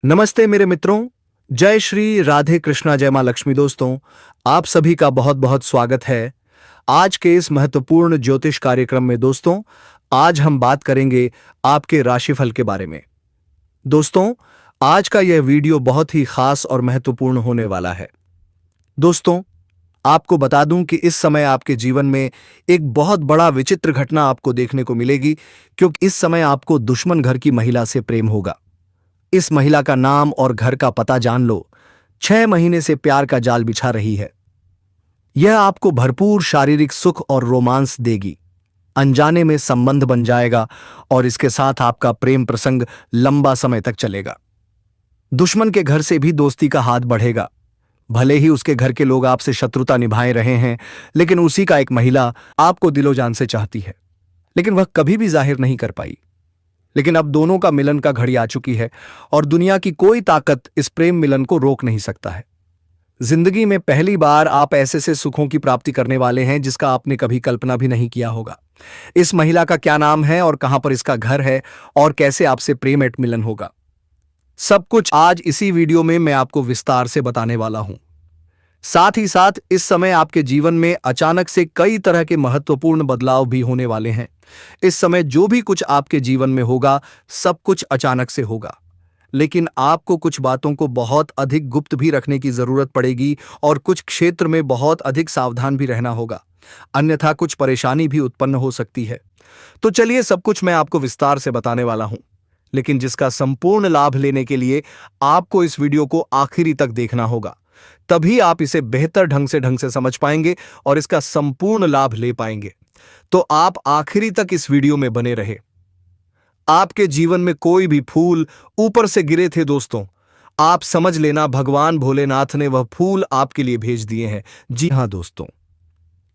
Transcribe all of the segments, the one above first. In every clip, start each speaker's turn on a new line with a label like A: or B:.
A: नमस्ते मेरे मित्रों। जय श्री राधे कृष्णा, जय मां लक्ष्मी। दोस्तों, आप सभी का बहुत बहुत स्वागत है आज के इस महत्वपूर्ण ज्योतिष कार्यक्रम में। दोस्तों, आज हम बात करेंगे आपके राशिफल के बारे में। दोस्तों, आज का यह वीडियो बहुत ही खास और महत्वपूर्ण होने वाला है। दोस्तों, आपको बता दूं कि इस समय आपके जीवन में एक बहुत बड़ा विचित्र घटना आपको देखने को मिलेगी, क्योंकि इस समय आपको दुश्मन घर की महिला से प्रेम होगा। इस महिला का नाम और घर का पता जान लो। 6 महीने से प्यार का जाल बिछा रही है। यह आपको भरपूर शारीरिक सुख और रोमांस देगी। अनजाने में संबंध बन जाएगा और इसके साथ आपका प्रेम प्रसंग लंबा समय तक चलेगा। दुश्मन के घर से भी दोस्ती का हाथ बढ़ेगा। भले ही उसके घर के लोग आपसे शत्रुता निभाए रहे हैं, लेकिन उसी का एक महिला आपको दिलो जान से चाहती है, लेकिन वह कभी भी जाहिर नहीं कर पाई। लेकिन अब दोनों का मिलन का घड़ी आ चुकी है और दुनिया की कोई ताकत इस प्रेम मिलन को रोक नहीं सकता है। जिंदगी में पहली बार आप ऐसे से सुखों की प्राप्ति करने वाले हैं जिसका आपने कभी कल्पना भी नहीं किया होगा। इस महिला का क्या नाम है और कहां पर इसका घर है और कैसे आपसे प्रेम एट मिलन होगा, सब कुछ आज इसी वीडियो में मैं आपको विस्तार से बताने वाला हूं। साथ ही साथ इस समय आपके जीवन में अचानक से कई तरह के महत्वपूर्ण बदलाव भी होने वाले हैं। इस समय जो भी कुछ आपके जीवन में होगा, सब कुछ अचानक से होगा, लेकिन आपको कुछ बातों को बहुत अधिक गुप्त भी रखने की जरूरत पड़ेगी और कुछ क्षेत्र में बहुत अधिक सावधान भी रहना होगा, अन्यथा कुछ परेशानी भी उत्पन्न हो सकती है। तो चलिए, सब कुछ मैं आपको विस्तार से बताने वाला हूं, लेकिन जिसका संपूर्ण लाभ लेने के लिए आपको इस वीडियो को आखिरी तक देखना होगा। तभी आप इसे बेहतर ढंग से समझ पाएंगे और इसका संपूर्ण लाभ ले पाएंगे। तो आप आखिरी तक इस वीडियो में बने रहे। आपके जीवन में कोई भी फूल ऊपर से गिरे थे दोस्तों, आप समझ लेना भगवान भोलेनाथ ने वह फूल आपके लिए भेज दिए हैं। जी हां दोस्तों,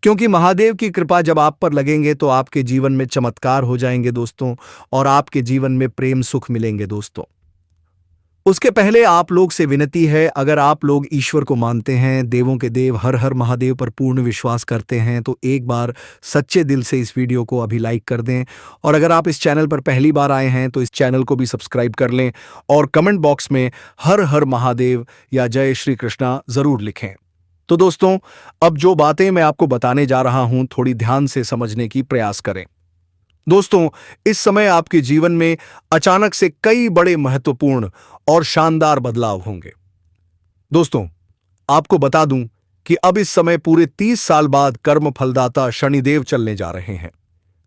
A: क्योंकि महादेव की कृपा जब आप पर लगेंगे तो आपके जीवन में चमत्कार हो जाएंगे दोस्तों, और आपके जीवन में प्रेम सुख मिलेंगे दोस्तों। उसके पहले आप लोग से विनती है, अगर आप लोग ईश्वर को मानते हैं, देवों के देव हर हर महादेव पर पूर्ण विश्वास करते हैं, तो एक बार सच्चे दिल से इस वीडियो को अभी लाइक कर दें। और अगर आप इस चैनल पर पहली बार आए हैं तो इस चैनल को भी सब्सक्राइब कर लें और कमेंट बॉक्स में हर हर महादेव या जय श्री कृष्णा जरूर लिखें। तो दोस्तों, अब जो बातें मैं आपको बताने जा रहा हूं, थोड़ी ध्यान से समझने की प्रयास करें। दोस्तों, इस समय आपके जीवन में अचानक से कई बड़े महत्वपूर्ण और शानदार बदलाव होंगे। दोस्तों, आपको बता दूं कि अब इस समय पूरे 30 साल बाद कर्म फलदाता शनिदेव चलने जा रहे हैं।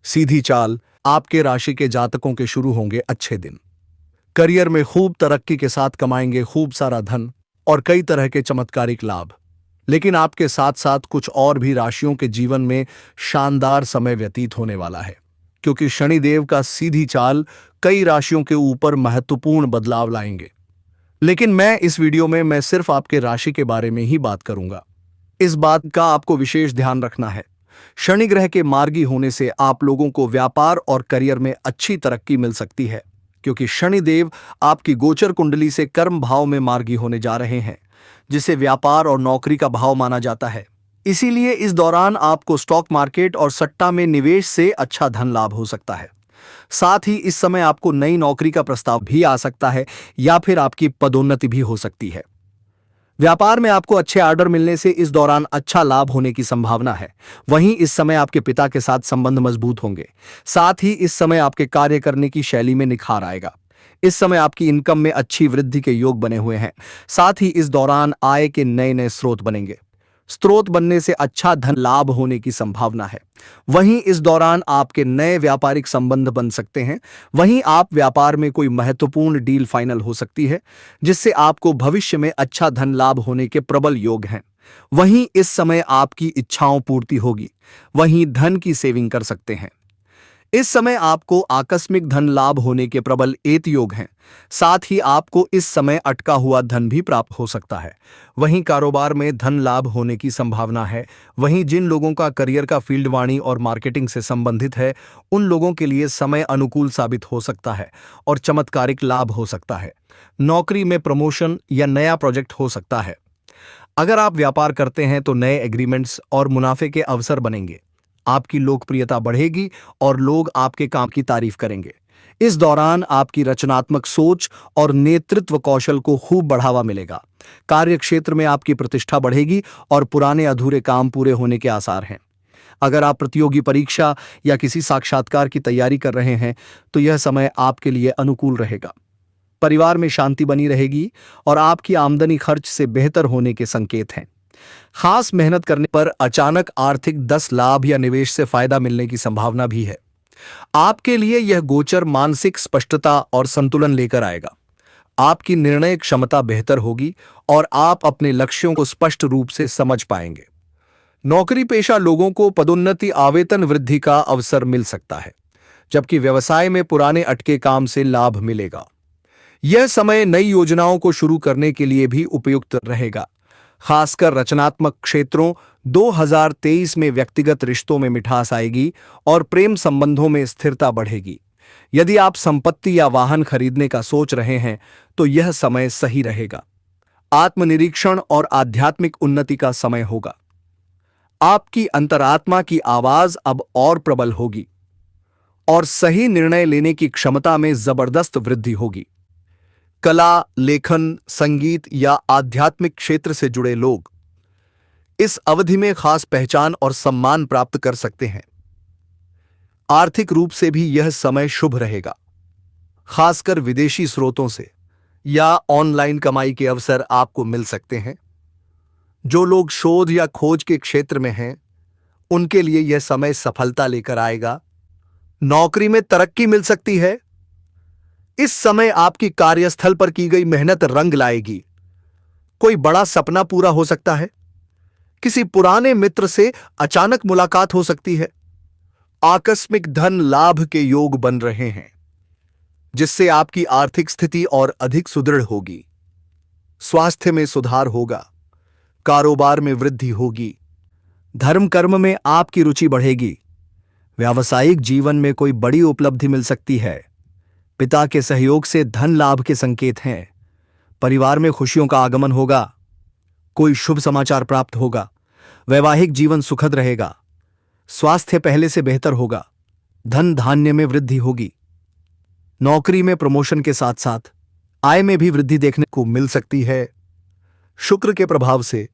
A: सीधी चाल, आपके राशि के जातकों के शुरू होंगे अच्छे दिन। करियर में खूब तरक्की के साथ कमाएंगे खूब सारा धन और कई तरह के चमत्कारिक लाभ। लेकिन आपके साथ साथ कुछ और भी राशियों के जीवन में शानदार समय व्यतीत होने वाला है, क्योंकि शनिदेव का सीधी चाल कई राशियों के ऊपर महत्वपूर्ण बदलाव लाएंगे। लेकिन मैं इस वीडियो में मैं सिर्फ आपके राशि के बारे में ही बात करूंगा। इस बात का आपको विशेष ध्यान रखना है, शनि ग्रह के मार्गी होने से आप लोगों को व्यापार और करियर में अच्छी तरक्की मिल सकती है, क्योंकि शनिदेव आपकी गोचर कुंडली से कर्म भाव में मार्गी होने जा रहे हैं, जिसे व्यापार और नौकरी का भाव माना जाता है। इसीलिए इस दौरान आपको स्टॉक मार्केट और सट्टा में निवेश से अच्छा धन लाभ हो सकता है। साथ ही इस समय आपको नई नौकरी का प्रस्ताव भी आ सकता है या फिर आपकी पदोन्नति भी हो सकती है। व्यापार में आपको अच्छे ऑर्डर मिलने से इस दौरान अच्छा लाभ होने की संभावना है। वहीं इस समय आपके पिता के साथ संबंध मजबूत होंगे। साथ ही इस समय आपके कार्य करने की शैली में निखार आएगा। इस समय आपकी इनकम में अच्छी वृद्धि के योग बने हुए हैं। साथ ही इस दौरान आय के नए नए स्रोत बनेंगे। स्रोत बनने से अच्छा धन लाभ होने की संभावना है। वहीं इस दौरान आपके नए व्यापारिक संबंध बन सकते हैं। वहीं आप व्यापार में कोई महत्वपूर्ण डील फाइनल हो सकती है, जिससे आपको भविष्य में अच्छा धन लाभ होने के प्रबल योग हैं। वहीं इस समय आपकी इच्छाओं पूर्ति होगी। वहीं धन की सेविंग कर सकते हैं। इस समय आपको आकस्मिक धन लाभ होने के प्रबल एत योग हैं। साथ ही आपको इस समय अटका हुआ धन भी प्राप्त हो सकता है। वहीं कारोबार में धन लाभ होने की संभावना है। वहीं जिन लोगों का करियर का फील्ड वाणी और मार्केटिंग से संबंधित है, उन लोगों के लिए समय अनुकूल साबित हो सकता है और चमत्कारिक लाभ हो सकता है। नौकरी में प्रमोशन या नया प्रोजेक्ट हो सकता है। अगर आप व्यापार करते हैं तो नए एग्रीमेंट्स और मुनाफे के अवसर बनेंगे। आपकी लोकप्रियता बढ़ेगी और लोग आपके काम की तारीफ करेंगे। इस दौरान आपकी रचनात्मक सोच और नेतृत्व कौशल को खूब बढ़ावा मिलेगा। कार्य क्षेत्र में आपकी प्रतिष्ठा बढ़ेगी और पुराने अधूरे काम पूरे होने के आसार हैं। अगर आप प्रतियोगी परीक्षा या किसी साक्षात्कार की तैयारी कर रहे हैं तो यह समय आपके लिए अनुकूल रहेगा। परिवार में शांति बनी रहेगी और आपकी आमदनी खर्च से बेहतर होने के संकेत हैं। खास मेहनत करने पर अचानक आर्थिक 10 लाभ या निवेश से फायदा मिलने की संभावना भी है। आपके लिए यह गोचर मानसिक स्पष्टता और संतुलन लेकर आएगा। आपकी निर्णय क्षमता बेहतर होगी और आप अपने लक्ष्यों को स्पष्ट रूप से समझ पाएंगे। नौकरी पेशा लोगों को पदोन्नति आवेतन वृद्धि का अवसर मिल सकता है, जबकि व्यवसाय में पुराने अटके काम से लाभ मिलेगा। यह समय नई योजनाओं को शुरू करने के लिए भी उपयुक्त रहेगा। खासकर रचनात्मक क्षेत्रों 2023 में व्यक्तिगत रिश्तों में मिठास आएगी और प्रेम संबंधों में स्थिरता बढ़ेगी। यदि आप संपत्ति या वाहन खरीदने का सोच रहे हैं तो यह समय सही रहेगा। आत्मनिरीक्षण और आध्यात्मिक उन्नति का समय होगा। आपकी अंतरात्मा की आवाज अब और प्रबल होगी और सही निर्णय लेने की क्षमता में जबरदस्त वृद्धि होगी। कला, लेखन, संगीत या आध्यात्मिक क्षेत्र से जुड़े लोग इस अवधि में खास पहचान और सम्मान प्राप्त कर सकते हैं। आर्थिक रूप से भी यह समय शुभ रहेगा। खासकर विदेशी स्रोतों से या ऑनलाइन कमाई के अवसर आपको मिल सकते हैं। जो लोग शोध या खोज के क्षेत्र में हैं, उनके लिए यह समय सफलता लेकर आएगा। नौकरी में तरक्की मिल सकती है। इस समय आपकी कार्यस्थल पर की गई मेहनत रंग लाएगी। कोई बड़ा सपना पूरा हो सकता है। किसी पुराने मित्र से अचानक मुलाकात हो सकती है। आकस्मिक धन लाभ के योग बन रहे हैं, जिससे आपकी आर्थिक स्थिति और अधिक सुदृढ़ होगी। स्वास्थ्य में सुधार होगा। कारोबार में वृद्धि होगी। धर्म कर्म में आपकी रुचि बढ़ेगी। व्यावसायिक जीवन में कोई बड़ी उपलब्धि मिल सकती है। पिता के सहयोग से धन लाभ के संकेत हैं। परिवार में खुशियों का आगमन होगा। कोई शुभ समाचार प्राप्त होगा। वैवाहिक जीवन सुखद रहेगा। स्वास्थ्य पहले से बेहतर होगा। धन धान्य में वृद्धि होगी। नौकरी में प्रमोशन के साथ साथ आय में भी वृद्धि देखने को मिल सकती है। शुक्र के प्रभाव से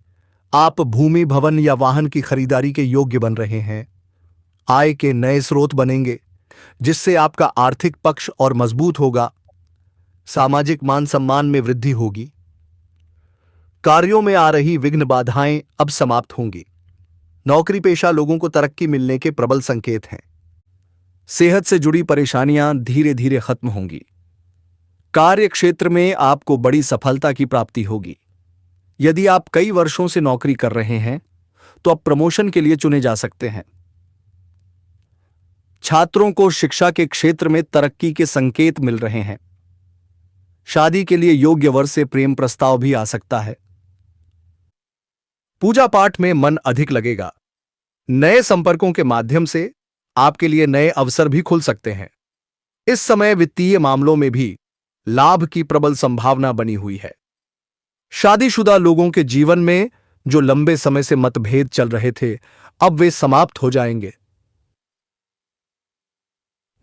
A: आप भूमि, भवन या वाहन की खरीदारी के योग्य बन रहे हैं। आय के नए स्रोत बनेंगे, जिससे आपका आर्थिक पक्ष और मजबूत होगा। सामाजिक मान सम्मान में वृद्धि होगी। कार्यों में आ रही विघ्न बाधाएं अब समाप्त होंगी। नौकरी पेशा लोगों को तरक्की मिलने के प्रबल संकेत हैं। सेहत से जुड़ी परेशानियां धीरे धीरे खत्म होंगी। कार्य क्षेत्र में आपको बड़ी सफलता की प्राप्ति होगी। यदि आप कई वर्षों से नौकरी कर रहे हैं तो अब प्रमोशन के लिए चुने जा सकते हैं। छात्रों को शिक्षा के क्षेत्र में तरक्की के संकेत मिल रहे हैं। शादी के लिए योग्य वर से प्रेम प्रस्ताव भी आ सकता है। पूजा पाठ में मन अधिक लगेगा। नए संपर्कों के माध्यम से आपके लिए नए अवसर भी खुल सकते हैं। इस समय वित्तीय मामलों में भी लाभ की प्रबल संभावना बनी हुई है। शादीशुदा लोगों के जीवन में जो लंबे समय से मतभेद चल रहे थे, अब वे समाप्त हो जाएंगे।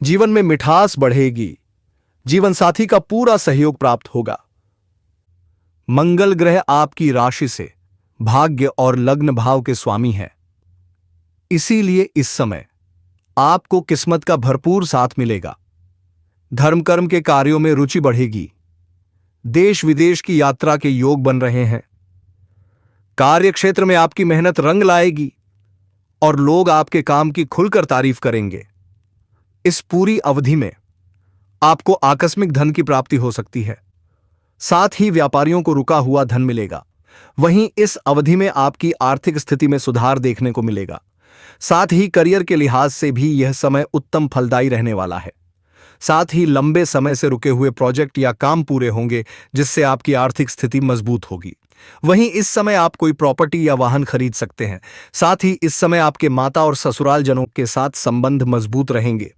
A: जीवन में मिठास बढ़ेगी। जीवन साथी का पूरा सहयोग प्राप्त होगा। मंगल ग्रह आपकी राशि से भाग्य और लग्न भाव के स्वामी हैं। इसीलिए इस समय आपको किस्मत का भरपूर साथ मिलेगा। धर्म कर्म के कार्यों में रुचि बढ़ेगी। देश विदेश की यात्रा के योग बन रहे हैं। कार्य क्षेत्र में आपकी मेहनत रंग लाएगी और लोग आपके काम की खुलकर तारीफ करेंगे। इस पूरी अवधि में आपको आकस्मिक धन की प्राप्ति हो सकती है। साथ ही व्यापारियों को रुका हुआ धन मिलेगा। वहीं इस अवधि में आपकी आर्थिक स्थिति में सुधार देखने को मिलेगा। साथ ही करियर के लिहाज से भी यह समय उत्तम फलदायी रहने वाला है। साथ ही लंबे समय से रुके हुए प्रोजेक्ट या काम पूरे होंगे, जिससे आपकी आर्थिक स्थिति मजबूत होगी। वहीं इस समय आप कोई प्रॉपर्टी या वाहन खरीद सकते हैं। साथ ही इस समय आपके माता और ससुराल जनों के साथ संबंध मजबूत रहेंगे।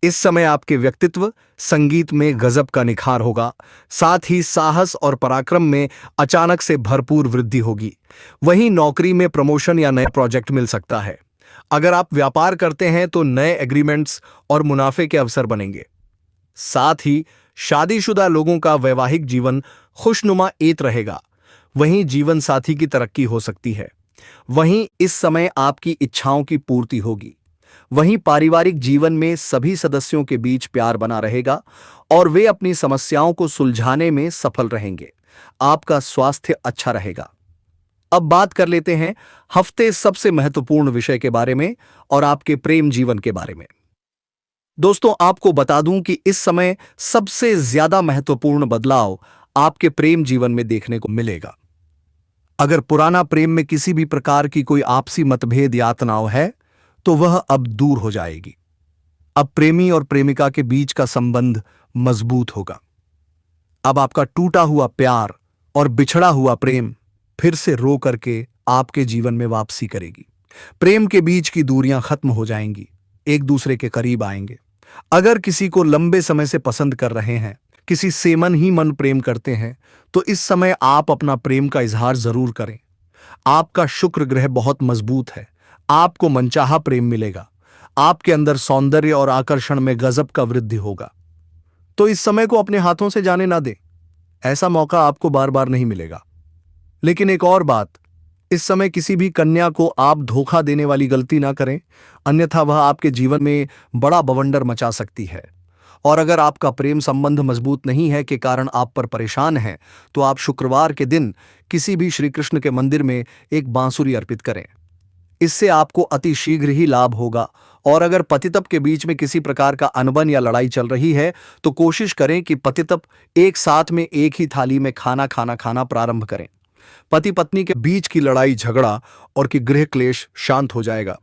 A: इस समय आपके व्यक्तित्व, संगीत में गजब का निखार होगा। साथ ही साहस और पराक्रम में अचानक से भरपूर वृद्धि होगी। वहीं नौकरी में प्रमोशन या नया प्रोजेक्ट मिल सकता है। अगर आप व्यापार करते हैं तो नए एग्रीमेंट्स और मुनाफे के अवसर बनेंगे। साथ ही शादीशुदा लोगों का वैवाहिक जीवन खुशनुमा एत रहेगा। वहीं जीवन साथी की तरक्की हो सकती है। वहीं इस समय आपकी इच्छाओं की पूर्ति होगी। वहीं पारिवारिक जीवन में सभी सदस्यों के बीच प्यार बना रहेगा और वे अपनी समस्याओं को सुलझाने में सफल रहेंगे। आपका स्वास्थ्य अच्छा रहेगा। अब बात कर लेते हैं हफ्ते सबसे महत्वपूर्ण विषय के बारे में और आपके प्रेम जीवन के बारे में। दोस्तों, आपको बता दूं कि इस समय सबसे ज्यादा महत्वपूर्ण बदलाव आपके प्रेम जीवन में देखने को मिलेगा। अगर पुराना प्रेम में किसी भी प्रकार की कोई आपसी मतभेद या तनाव है तो वह अब दूर हो जाएगी। अब प्रेमी और प्रेमिका के बीच का संबंध मजबूत होगा। अब आपका टूटा हुआ प्यार और बिछड़ा हुआ प्रेम फिर से रो करके आपके जीवन में वापसी करेगी। प्रेम के बीच की दूरियां खत्म हो जाएंगी, एक दूसरे के करीब आएंगे। अगर किसी को लंबे समय से पसंद कर रहे हैं, किसी से मन ही मन प्रेम करते हैं, तो इस समय आप अपना प्रेम का इजहार जरूर करें। आपका शुक्र ग्रह बहुत मजबूत है। आपको मनचाहा प्रेम मिलेगा। आपके अंदर सौंदर्य और आकर्षण में गजब का वृद्धि होगा। तो इस समय को अपने हाथों से जाने ना दें। ऐसा मौका आपको बार बार नहीं मिलेगा। लेकिन एक और बात, इस समय किसी भी कन्या को आप धोखा देने वाली गलती ना करें, अन्यथा वह आपके जीवन में बड़ा बवंडर मचा सकती है। और अगर आपका प्रेम संबंध मजबूत नहीं है के कारण आप पर परेशान हैं, तो आप शुक्रवार के दिन किसी भी श्री कृष्ण के मंदिर में एक बांसुरी अर्पित करें। इससे आपको अति शीघ्र ही लाभ होगा। और अगर पतितप के बीच में किसी प्रकार का अनबन या लड़ाई चल रही है, तो कोशिश करें कि पतितप एक साथ में एक ही थाली में खाना प्रारंभ करें। पति पत्नी के बीच की लड़ाई झगड़ा और की गृह क्लेश शांत हो जाएगा।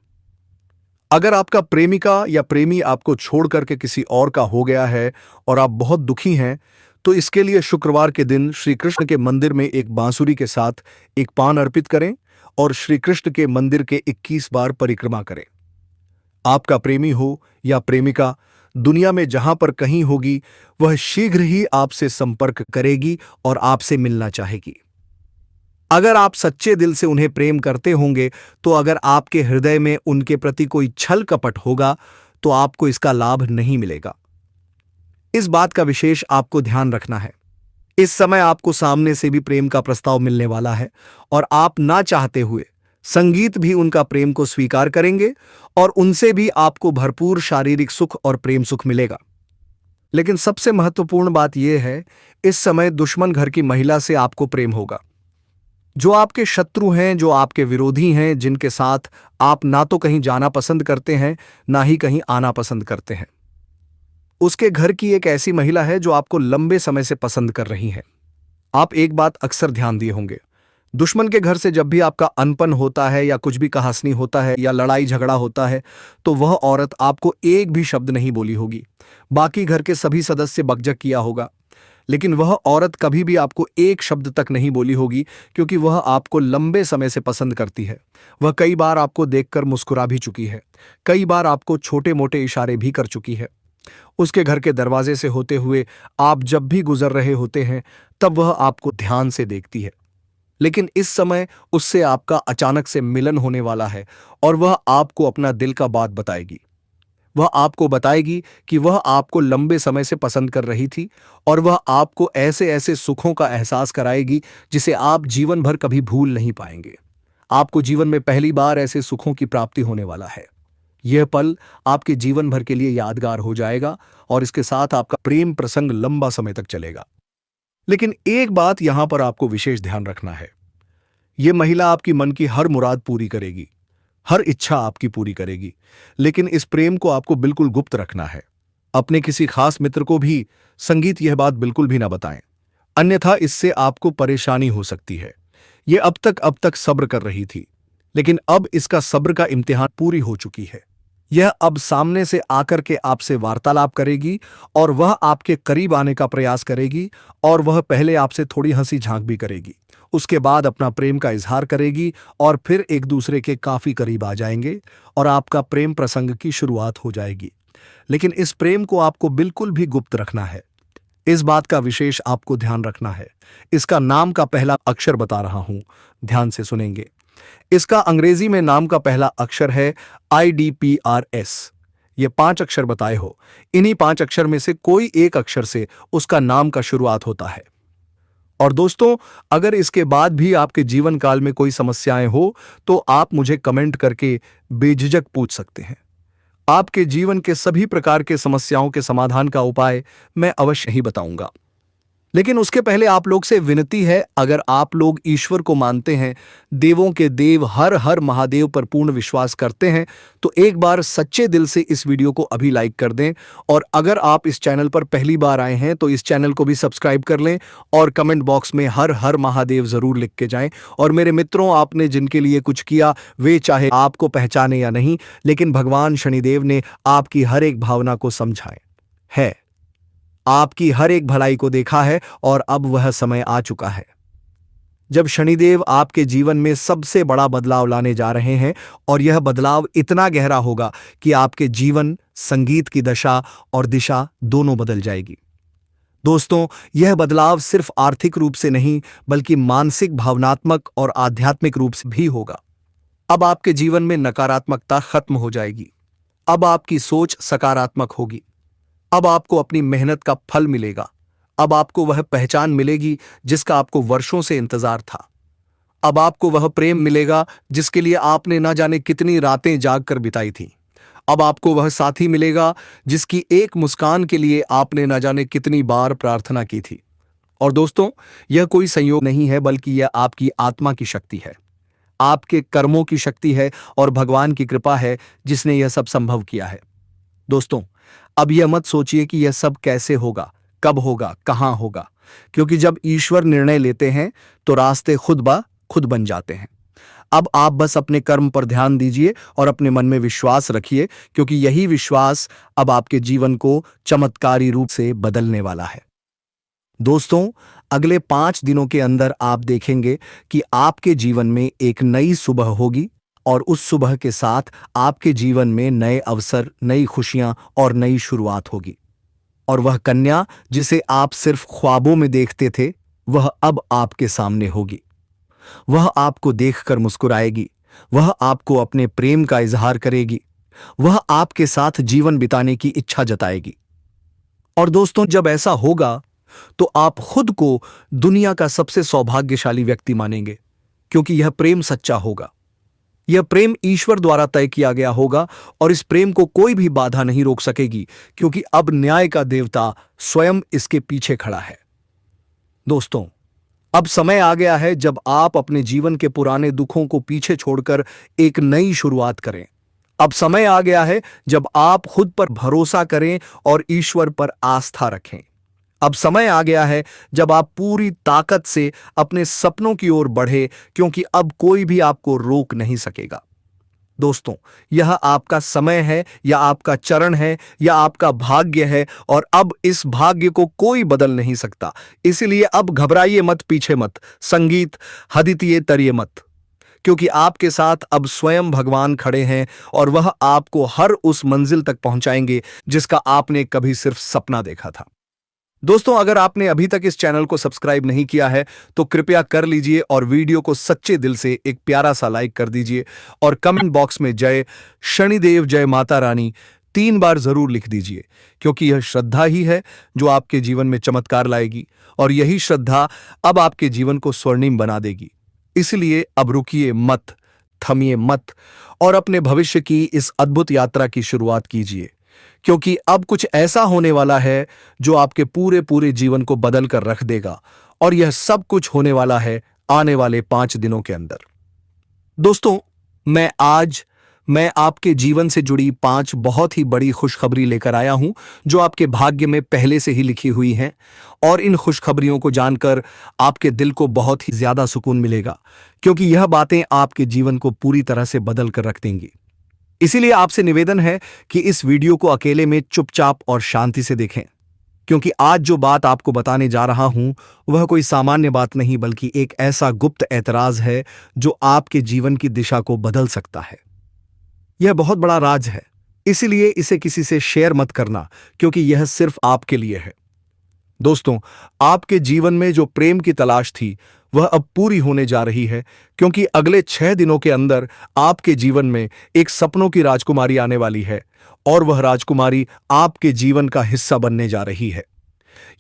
A: अगर आपका प्रेमिका या प्रेमी आपको छोड़ करके किसी और का हो गया है और आप बहुत दुखी हैं, तो इसके लिए शुक्रवार के दिन श्री कृष्ण के मंदिर में एक बांसुरी के साथ एक पान अर्पित करें और श्री कृष्ण के मंदिर के 21 बार परिक्रमा करें। आपका प्रेमी हो या प्रेमिका दुनिया में जहां पर कहीं होगी, वह शीघ्र ही आपसे संपर्क करेगी और आपसे मिलना चाहेगी। अगर आप सच्चे दिल से उन्हें प्रेम करते होंगे, तो अगर आपके हृदय में उनके प्रति कोई छल कपट होगा, तो आपको इसका लाभ नहीं मिलेगा। इस बात का विशेष आपको ध्यान रखना है। इस समय आपको सामने से भी प्रेम का प्रस्ताव मिलने वाला है और आप ना चाहते हुए संगीत भी उनका प्रेम को स्वीकार करेंगे और उनसे भी आपको भरपूर शारीरिक सुख और प्रेम सुख मिलेगा। लेकिन सबसे महत्वपूर्ण बात यह है, इस समय दुश्मन घर की महिला से आपको प्रेम होगा। जो आपके शत्रु हैं, जो आपके विरोधी हैं, जिनके साथ आप ना तो कहीं जाना पसंद करते हैं, ना ही कहीं आना पसंद करते हैं, उसके घर की एक ऐसी महिला है जो आपको लंबे समय से पसंद कर रही है। आप एक बात अक्सर ध्यान दिए होंगे, दुश्मन के घर से जब भी आपका अनपन होता है या कुछ भी कहासनी होता है या लड़ाई झगड़ा होता है, तो वह औरत आपको एक भी शब्द नहीं बोली होगी। बाकी घर के सभी सदस्य बकझक किया होगा, लेकिन वह औरत कभी भी आपको एक शब्द तक नहीं बोली होगी, क्योंकि वह आपको लंबे समय से पसंद करती है। वह कई बार आपको देखकर मुस्कुरा भी चुकी है, कई बार आपको छोटे मोटे इशारे भी कर चुकी है। उसके घर के दरवाजे से होते हुए आप जब भी गुजर रहे होते हैं, तब वह आपको ध्यान से देखती है। लेकिन इस समय उससे आपका अचानक से मिलन होने वाला है और वह आपको अपना दिल का बात बताएगी। वह आपको बताएगी कि वह आपको लंबे समय से पसंद कर रही थी और वह आपको ऐसे ऐसे सुखों का एहसास कराएगी जिसे आप जीवन भर कभी भूल नहीं पाएंगे। आपको जीवन में पहली बार ऐसे सुखों की प्राप्ति होने वाला है। यह पल आपके जीवन भर के लिए यादगार हो जाएगा और इसके साथ आपका प्रेम प्रसंग लंबा समय तक चलेगा। लेकिन एक बात यहां पर आपको विशेष ध्यान रखना है, यह महिला आपकी मन की हर मुराद पूरी करेगी, हर इच्छा आपकी पूरी करेगी। लेकिन इस प्रेम को आपको बिल्कुल गुप्त रखना है। अपने किसी खास मित्र को भी संगीत यह बात बिल्कुल भी ना बताएं, अन्यथा इससे आपको परेशानी हो सकती है। यह अब तक सब्र कर रही थी, लेकिन अब इसका सब्र का इम्तिहान पूरी हो चुकी है। यह अब सामने से आकर के आपसे वार्तालाप करेगी और वह आपके करीब आने का प्रयास करेगी और वह पहले आपसे थोड़ी हंसी झांक भी करेगी। उसके बाद अपना प्रेम का इजहार करेगी और फिर एक दूसरे के काफी करीब आ जाएंगे और आपका प्रेम प्रसंग की शुरुआत हो जाएगी। लेकिन इस प्रेम को आपको बिल्कुल भी गुप्त रखना है। इस बात का विशेष आपको ध्यान रखना है। इसका नाम का पहला अक्षर बता रहा हूं, ध्यान से सुनेंगे। इसका अंग्रेजी में नाम का पहला अक्षर है IDPRS, ये 5 अक्षर बताए हो, इन्हीं 5 अक्षर में से कोई एक अक्षर से उसका नाम का शुरुआत होता है। और दोस्तों, अगर इसके बाद भी आपके जीवन काल में कोई समस्याएं हो तो आप मुझे कमेंट करके बेझिझक पूछ सकते हैं। आपके जीवन के सभी प्रकार के समस्याओं के समाधान का उपाय मैं अवश्य ही बताऊंगा। लेकिन उसके पहले आप लोग से विनती है, अगर आप लोग ईश्वर को मानते हैं, देवों के देव हर हर महादेव पर पूर्ण विश्वास करते हैं, तो एक बार सच्चे दिल से इस वीडियो को अभी लाइक कर दें। और अगर आप इस चैनल पर पहली बार आए हैं तो इस चैनल को भी सब्सक्राइब कर लें और कमेंट बॉक्स में हर हर महादेव जरूर लिख के जाएं। और मेरे मित्रों, आपने जिनके लिए कुछ किया, वे चाहे आपको पहचाने या नहीं, लेकिन भगवान शनिदेव ने आपकी हर एक भावना को समझा है, आपकी हर एक भलाई को देखा है और अब वह समय आ चुका है जब शनिदेव आपके जीवन में सबसे बड़ा बदलाव लाने जा रहे हैं। और यह बदलाव इतना गहरा होगा कि आपके जीवन, संगीत की दशा और दिशा दोनों बदल जाएगी। दोस्तों, यह बदलाव सिर्फ आर्थिक रूप से नहीं बल्कि मानसिक, भावनात्मक और आध्यात्मिक रूप से भी होगा। अब आपके जीवन में नकारात्मकता खत्म हो जाएगी। अब आपकी सोच सकारात्मक होगी। अब आपको अपनी मेहनत का फल मिलेगा। अब आपको वह पहचान मिलेगी जिसका आपको वर्षों से इंतजार था। अब आपको वह प्रेम मिलेगा जिसके लिए आपने ना जाने कितनी रातें जाग कर बिताई थी। अब आपको वह साथी मिलेगा जिसकी एक मुस्कान के लिए आपने ना जाने कितनी बार प्रार्थना की थी। और दोस्तों, यह कोई संयोग नहीं है बल्कि यह आपकी आत्मा की शक्ति है, आपके कर्मों की शक्ति है और भगवान की कृपा है जिसने यह सब संभव किया है। दोस्तों, अब यह मत सोचिए कि यह सब कैसे होगा, कब होगा, कहां होगा, क्योंकि जब ईश्वर निर्णय लेते हैं तो रास्ते खुद ब खुद बन जाते हैं। अब आप बस अपने कर्म पर ध्यान दीजिए और अपने मन में विश्वास रखिए, क्योंकि यही विश्वास अब आपके जीवन को चमत्कारी रूप से बदलने वाला है। दोस्तों, अगले 5 दिनों के अंदर आप देखेंगे कि आपके जीवन में एक नई सुबह होगी और उस सुबह के साथ आपके जीवन में नए अवसर, नई खुशियां और नई शुरुआत होगी। और वह कन्या जिसे आप सिर्फ ख्वाबों में देखते थे, वह अब आपके सामने होगी। वह आपको देखकर मुस्कुराएगी, वह आपको अपने प्रेम का इजहार करेगी, वह आपके साथ जीवन बिताने की इच्छा जताएगी। और दोस्तों, जब ऐसा होगा तो आप खुद को दुनिया का सबसे सौभाग्यशाली व्यक्ति मानेंगे, क्योंकि यह प्रेम सच्चा होगा। यह प्रेम ईश्वर द्वारा तय किया गया होगा और इस प्रेम को कोई भी बाधा नहीं रोक सकेगी, क्योंकि अब न्याय का देवता स्वयं इसके पीछे खड़ा है। दोस्तों, अब समय आ गया है जब आप अपने जीवन के पुराने दुखों को पीछे छोड़कर एक नई शुरुआत करें। अब समय आ गया है जब आप खुद पर भरोसा करें और ईश्वर पर आस्था रखें। अब समय आ गया है जब आप पूरी ताकत से अपने सपनों की ओर बढ़े, क्योंकि अब कोई भी आपको रोक नहीं सकेगा। दोस्तों, यह आपका समय है या आपका चरण है या आपका भाग्य है, और अब इस भाग्य को कोई बदल नहीं सकता। इसलिए अब घबराइए मत, पीछे मत, संगीत हदितिये तरिए मत, क्योंकि आपके साथ अब स्वयं भगवान खड़े हैं और वह आपको हर उस मंजिल तक पहुंचाएंगे जिसका आपने कभी सिर्फ सपना देखा था। दोस्तों, अगर आपने अभी तक इस चैनल को सब्सक्राइब नहीं किया है तो कृपया कर लीजिए और वीडियो को सच्चे दिल से एक प्यारा सा लाइक कर दीजिए और कमेंट बॉक्स में जय शनिदेव, जय माता रानी 3 बार जरूर लिख दीजिए, क्योंकि यह श्रद्धा ही है जो आपके जीवन में चमत्कार लाएगी और यही श्रद्धा अब आपके जीवन को स्वर्णिम बना देगी। इसलिए अब रुकिए मत, थमिए मत और अपने भविष्य की इस अद्भुत यात्रा की शुरुआत कीजिए, क्योंकि अब कुछ ऐसा होने वाला है जो आपके पूरे पूरे जीवन को बदल कर रख देगा, और यह सब कुछ होने वाला है आने वाले 5 दिनों के अंदर। दोस्तों, मैं आपके जीवन से जुड़ी 5 बहुत ही बड़ी खुशखबरी लेकर आया हूं जो आपके भाग्य में पहले से ही लिखी हुई हैं, और इन खुशखबरियों को जानकर आपके दिल को बहुत ही ज्यादा सुकून मिलेगा, क्योंकि यह बातें आपके जीवन को पूरी तरह से बदल कर रख देंगी। इसीलिए आपसे निवेदन है कि इस वीडियो को अकेले में चुपचाप और शांति से देखें, क्योंकि आज जो बात आपको बताने जा रहा हूं वह कोई सामान्य बात नहीं बल्कि एक ऐसा गुप्त ऐतराज है जो आपके जीवन की दिशा को बदल सकता है। यह बहुत बड़ा राज है, इसलिए इसे किसी से शेयर मत करना, क्योंकि यह सिर्फ आपके लिए है। दोस्तों, आपके जीवन में जो प्रेम की तलाश थी वह अब पूरी होने जा रही है, क्योंकि अगले 6 दिनों के अंदर आपके जीवन में एक सपनों की राजकुमारी आने वाली है और वह राजकुमारी आपके जीवन का हिस्सा बनने जा रही है।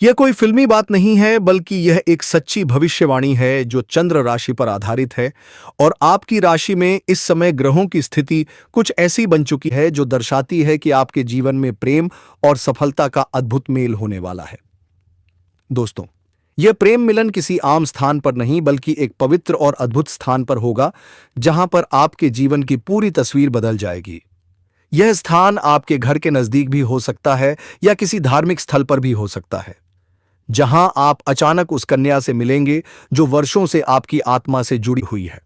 A: यह कोई फिल्मी बात नहीं है, बल्कि यह एक सच्ची भविष्यवाणी है जो चंद्र राशि पर आधारित है। और आपकी राशि में इस समय ग्रहों की स्थिति कुछ ऐसी बन चुकी है जो दर्शाती है कि आपके जीवन में प्रेम और सफलता का अद्भुत मेल होने वाला है। दोस्तों, यह प्रेम मिलन किसी आम स्थान पर नहीं, बल्कि एक पवित्र और अद्भुत स्थान पर होगा, जहां पर आपके जीवन की पूरी तस्वीर बदल जाएगी। यह स्थान आपके घर के नजदीक भी हो सकता है या किसी धार्मिक स्थल पर भी हो सकता है, जहां आप अचानक उस कन्या से मिलेंगे जो वर्षों से आपकी आत्मा से जुड़ी हुई है।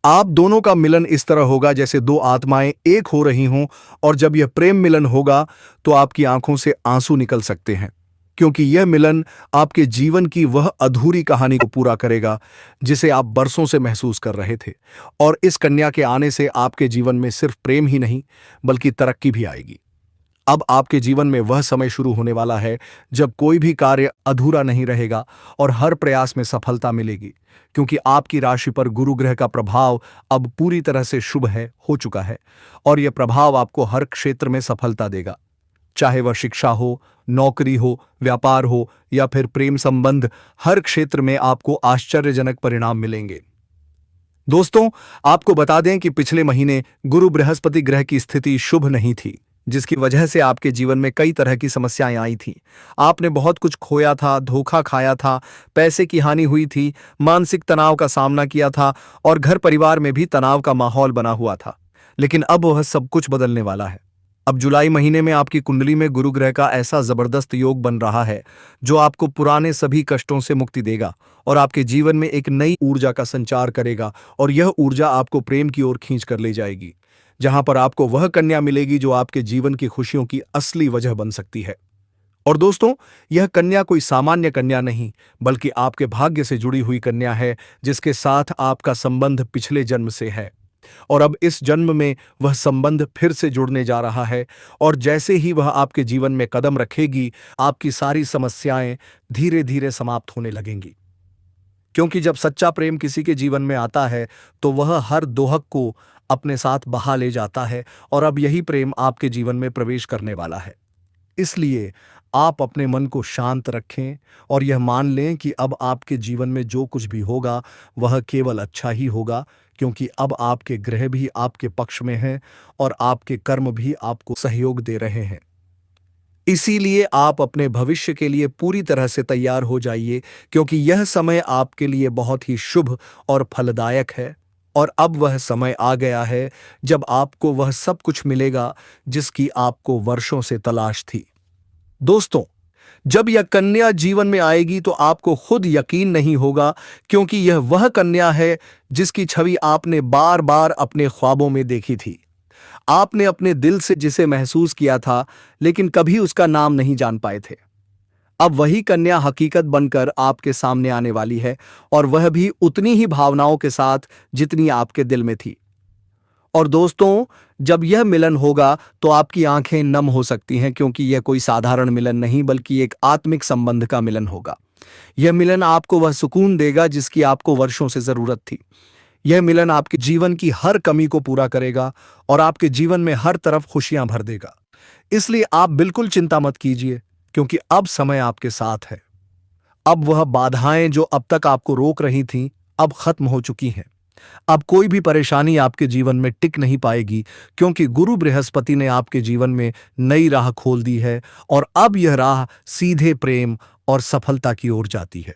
A: आप दोनों का मिलन इस तरह होगा जैसे दो आत्माएं एक हो रही हों, और जब यह प्रेम मिलन होगा तो आपकी आंखों से आंसू निकल सकते हैं, क्योंकि यह मिलन आपके जीवन की वह अधूरी कहानी को पूरा करेगा जिसे आप बरसों से महसूस कर रहे थे। और इस कन्या के आने से आपके जीवन में सिर्फ प्रेम ही नहीं, बल्कि तरक्की भी आएगी। अब आपके जीवन में वह समय शुरू होने वाला है जब कोई भी कार्य अधूरा नहीं रहेगा और हर प्रयास में सफलता मिलेगी, क्योंकि आपकी राशि पर गुरु ग्रह का प्रभाव अब पूरी तरह से शुभ हो चुका है। और यह प्रभाव आपको हर क्षेत्र में सफलता देगा, चाहे वह शिक्षा हो, नौकरी हो, व्यापार हो या फिर प्रेम संबंध। हर क्षेत्र में आपको आश्चर्यजनक परिणाम मिलेंगे। दोस्तों, आपको बता दें कि पिछले महीने गुरु बृहस्पति ग्रह की स्थिति शुभ नहीं थी, जिसकी वजह से आपके जीवन में कई तरह की समस्याएं आई थीं। आपने बहुत कुछ खोया था, धोखा खाया था, पैसे की हानि हुई थी, मानसिक तनाव का सामना किया था और घर परिवार में भी तनाव का माहौल बना हुआ था। लेकिन अब वह सब कुछ बदलने वाला है। अब जुलाई महीने में आपकी कुंडली में गुरु ग्रह का ऐसा जबरदस्त योग बन रहा है जो आपको पुराने सभी कष्टों से मुक्ति देगा और आपके जीवन में एक नई ऊर्जा का संचार करेगा। और यह ऊर्जा आपको प्रेम की ओर खींच कर ले जाएगी, जहां पर आपको वह कन्या मिलेगी जो आपके जीवन की खुशियों की असली वजह बन सकती है। और दोस्तों, यह कन्या कोई सामान्य कन्या नहीं, बल्कि आपके भाग्य से जुड़ी हुई कन्या है, जिसके साथ आपका संबंध पिछले जन्म से है। और अब इस जन्म में वह संबंध फिर से जुड़ने जा रहा है। और जैसे ही वह आपके जीवन में कदम रखेगी, आपकी सारी समस्याएं धीरे धीरे समाप्त होने लगेंगी, क्योंकि जब सच्चा प्रेम किसी के जीवन में आता है तो वह हर दोहक को अपने साथ बहा ले जाता है। और अब यही प्रेम आपके जीवन में प्रवेश करने वाला है। इसलिए आप अपने मन को शांत रखें और यह मान लें कि अब आपके जीवन में जो कुछ भी होगा वह केवल अच्छा ही होगा, क्योंकि अब आपके ग्रह भी आपके पक्ष में हैं और आपके कर्म भी आपको सहयोग दे रहे हैं। इसीलिए आप अपने भविष्य के लिए पूरी तरह से तैयार हो जाइए, क्योंकि यह समय आपके लिए बहुत ही शुभ और फलदायक है। और अब वह समय आ गया है जब आपको वह सब कुछ मिलेगा जिसकी आपको वर्षों से तलाश थी। दोस्तों, जब यह कन्या जीवन में आएगी तो आपको खुद यकीन नहीं होगा, क्योंकि यह वह कन्या है जिसकी छवि आपने बार बार अपने ख्वाबों में देखी थी। आपने अपने दिल से जिसे महसूस किया था, लेकिन कभी उसका नाम नहीं जान पाए थे। अब वही कन्या हकीकत बनकर आपके सामने आने वाली है, और वह भी उतनी ही भावनाओं के साथ जितनी आपके दिल में थी। और दोस्तों, जब यह मिलन होगा तो आपकी आंखें नम हो सकती हैं, क्योंकि यह कोई साधारण मिलन नहीं, बल्कि एक आत्मिक संबंध का मिलन होगा। यह मिलन आपको वह सुकून देगा जिसकी आपको वर्षों से जरूरत थी। यह मिलन आपके जीवन की हर कमी को पूरा करेगा और आपके जीवन में हर तरफ खुशियां भर देगा। इसलिए आप बिल्कुल चिंता मत कीजिए, क्योंकि अब समय आपके साथ है। अब वह बाधाएं जो अब तक आपको रोक रही थीं, अब खत्म हो चुकी हैं। अब कोई भी परेशानी आपके जीवन में टिक नहीं पाएगी, क्योंकि गुरु बृहस्पति ने आपके जीवन में नई राह खोल दी है और अब यह राह सीधे प्रेम और सफलता की ओर जाती है।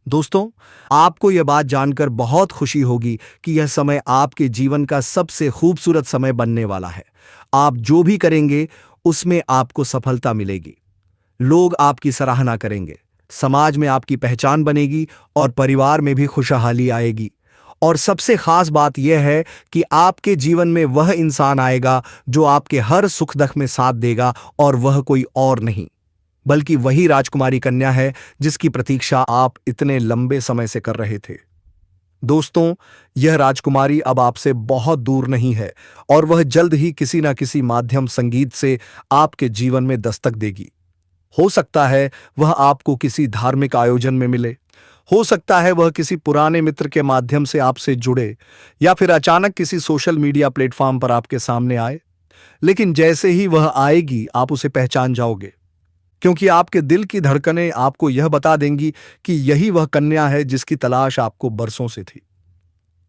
A: दोस्तों, आपको यह बात जानकर बहुत खुशी होगी कि यह समय आपके जीवन का सबसे खूबसूरत समय बनने वाला है। आप जो भी करेंगे उसमें आपको सफलता मिलेगी। लोग आपकी सराहना करेंगे, समाज में आपकी पहचान बनेगी और परिवार में भी खुशहाली आएगी। और सबसे खास बात यह है कि आपके जीवन में वह इंसान आएगा जो आपके हर सुख दुख में साथ देगा, और वह कोई और नहीं बल्कि वही राजकुमारी कन्या है जिसकी प्रतीक्षा आप इतने लंबे समय से कर रहे थे। दोस्तों, यह राजकुमारी अब आपसे बहुत दूर नहीं है और वह जल्द ही किसी न किसी माध्यम संगीत से आपके जीवन में दस्तक देगी। हो सकता है वह आपको किसी धार्मिक आयोजन में मिले, हो सकता है वह किसी पुराने मित्र के माध्यम से आपसे जुड़े, या फिर अचानक किसी सोशल मीडिया प्लेटफॉर्म पर आपके सामने आए। लेकिन जैसे ही वह आएगी आप उसे पहचान जाओगे, क्योंकि आपके दिल की धड़कनें आपको यह बता देंगी कि यही वह कन्या है जिसकी तलाश आपको बरसों से थी।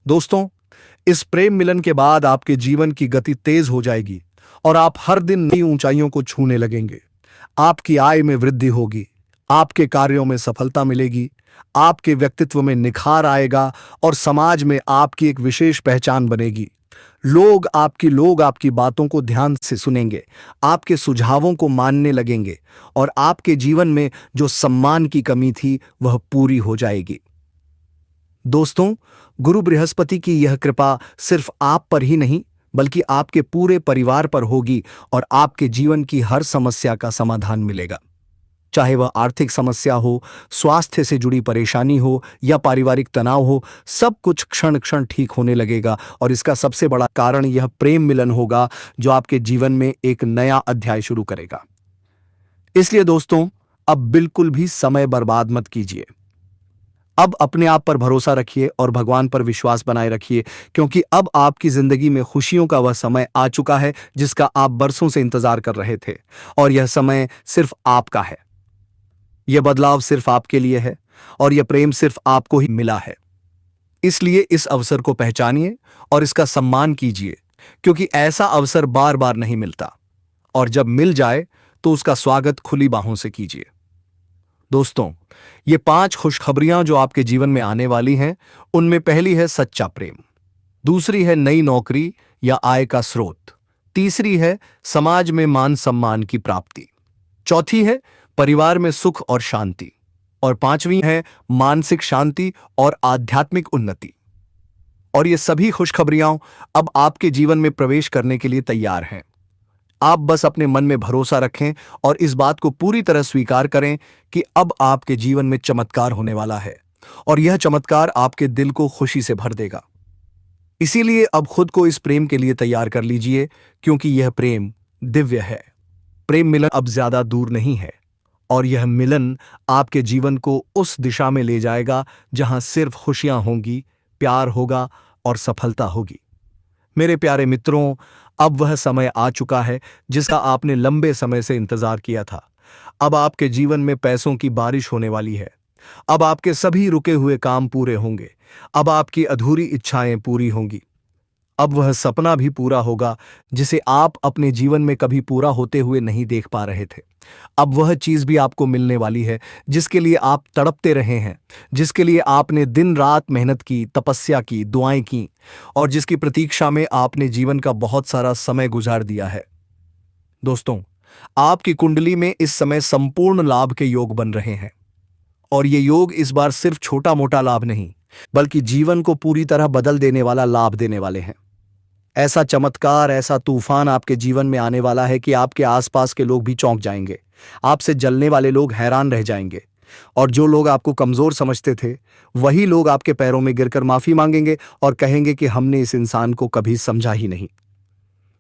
A: दोस्तों, इस प्रेम मिलन के बाद आपके जीवन की गति तेज हो जाएगी और आप हर दिन नई ऊंचाइयों को छूने लगेंगे। आपकी आय में वृद्धि होगी, आपके कार्यों में सफलता मिलेगी, आपके व्यक्तित्व में निखार आएगा और समाज में आपकी एक विशेष पहचान बनेगी। लोग आपकी बातों को ध्यान से सुनेंगे, आपके सुझावों को मानने लगेंगे और आपके जीवन में जो सम्मान की कमी थी वह पूरी हो जाएगी। दोस्तों, गुरु बृहस्पति की यह कृपा सिर्फ आप पर ही नहीं बल्कि आपके पूरे परिवार पर होगी और आपके जीवन की हर समस्या का समाधान मिलेगा। चाहे वह आर्थिक समस्या हो, स्वास्थ्य से जुड़ी परेशानी हो या पारिवारिक तनाव हो, सब कुछ क्षण क्षण ठीक होने लगेगा और इसका सबसे बड़ा कारण यह प्रेम मिलन होगा जो आपके जीवन में एक नया अध्याय शुरू करेगा। इसलिए दोस्तों, अब बिल्कुल भी समय बर्बाद मत कीजिए। अब अपने आप पर भरोसा रखिए और भगवान पर विश्वास बनाए रखिए, क्योंकि अब आपकी जिंदगी में खुशियों का वह समय आ चुका है जिसका आप बरसों से इंतजार कर रहे थे। और यह समय सिर्फ आपका है, यह बदलाव सिर्फ आपके लिए है और यह प्रेम सिर्फ आपको ही मिला है। इसलिए इस अवसर को पहचानिए और इसका सम्मान कीजिए, क्योंकि ऐसा अवसर बार बार नहीं मिलता और जब मिल जाए तो उसका स्वागत खुली बाहों से कीजिए। दोस्तों, ये 5 खुशखबरियां जो आपके जीवन में आने वाली हैं, उनमें पहली है सच्चा प्रेम, दूसरी है नई नौकरी या आय का स्रोत, तीसरी है समाज में मान सम्मान की प्राप्ति, चौथी है परिवार में सुख और शांति, और पांचवी है मानसिक शांति और आध्यात्मिक उन्नति। और ये सभी खुशखबरियां अब आपके जीवन में प्रवेश करने के लिए तैयार हैं। आप बस अपने मन में भरोसा रखें और इस बात को पूरी तरह स्वीकार करें कि अब आपके जीवन में चमत्कार होने वाला है और यह चमत्कार आपके दिल को खुशी से भर देगा। इसीलिए अब खुद को इस प्रेम के लिए तैयार कर लीजिए, क्योंकि यह प्रेम दिव्य है। प्रेम मिलन अब ज्यादा दूर नहीं है और यह मिलन आपके जीवन को उस दिशा में ले जाएगा जहां सिर्फ खुशियां होंगी, प्यार होगा और सफलता होगी। मेरे प्यारे मित्रों, अब वह समय आ चुका है जिसका आपने लंबे समय से इंतजार किया था। अब आपके जीवन में पैसों की बारिश होने वाली है। अब आपके सभी रुके हुए काम पूरे होंगे। अब आपकी अधूरी इच्छाएं पूरी होंगी। अब वह सपना भी पूरा होगा जिसे आप अपने जीवन में कभी पूरा होते हुए नहीं देख पा रहे थे। अब वह चीज भी आपको मिलने वाली है जिसके लिए आप तड़पते रहे हैं, जिसके लिए आपने दिन रात मेहनत की, तपस्या की, दुआएं की और जिसकी प्रतीक्षा में आपने जीवन का बहुत सारा समय गुजार दिया है। दोस्तों, आपकी कुंडली में इस समय संपूर्ण लाभ के योग बन रहे हैं और ये योग इस बार सिर्फ छोटा मोटा लाभ नहीं बल्कि जीवन को पूरी तरह बदल देने वाला लाभ देने वाले हैं। ऐसा चमत्कार, ऐसा तूफान आपके जीवन में आने वाला है कि आपके आसपास के लोग भी चौंक जाएंगे। आपसे जलने वाले लोग हैरान रह जाएंगे और जो लोग आपको कमजोर समझते थे वही लोग आपके पैरों में गिरकर माफी मांगेंगे और कहेंगे कि हमने इस इंसान को कभी समझा ही नहीं।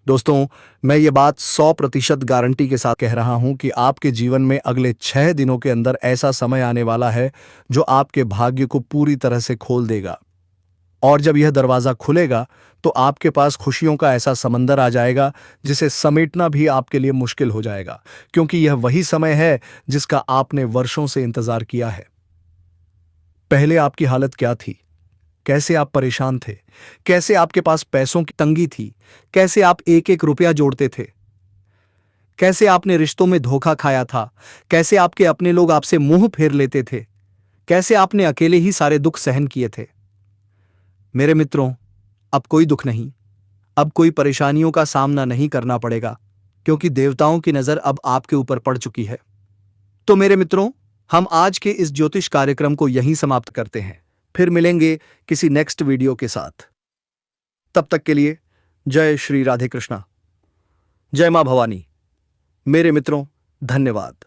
A: दोस्तों, मैं ये बात 100% गारंटी के साथ कह रहा हूं कि आपके जीवन में अगले 6 दिनों के अंदर ऐसा समय आने वाला है जो आपके भाग्य को पूरी तरह से खोल देगा। और जब यह दरवाजा खुलेगा तो आपके पास खुशियों का ऐसा समंदर आ जाएगा जिसे समेटना भी आपके लिए मुश्किल हो जाएगा, क्योंकि यह वही समय है जिसका आपने वर्षों से इंतजार किया है। पहले आपकी हालत क्या थी? कैसे आप परेशान थे? कैसे आपके पास पैसों की तंगी थी? कैसे आप एक एक रुपया जोड़ते थे? कैसे आपने रिश्तों में धोखा खाया था? कैसे आपके अपने लोग आपसे मुंह फेर लेते थे? कैसे आपने अकेले ही सारे दुख सहन किए थे? मेरे मित्रों, अब कोई दुख नहीं, अब कोई परेशानियों का सामना नहीं करना पड़ेगा, क्योंकि देवताओं की नजर अब आपके ऊपर पड़ चुकी है। तो मेरे मित्रों, हम आज के इस ज्योतिष कार्यक्रम को यहीं समाप्त करते हैं। फिर मिलेंगे किसी नेक्स्ट वीडियो के साथ। तब तक के लिए जय श्री राधे कृष्णा, जय मां भवानी। मेरे मित्रों, धन्यवाद।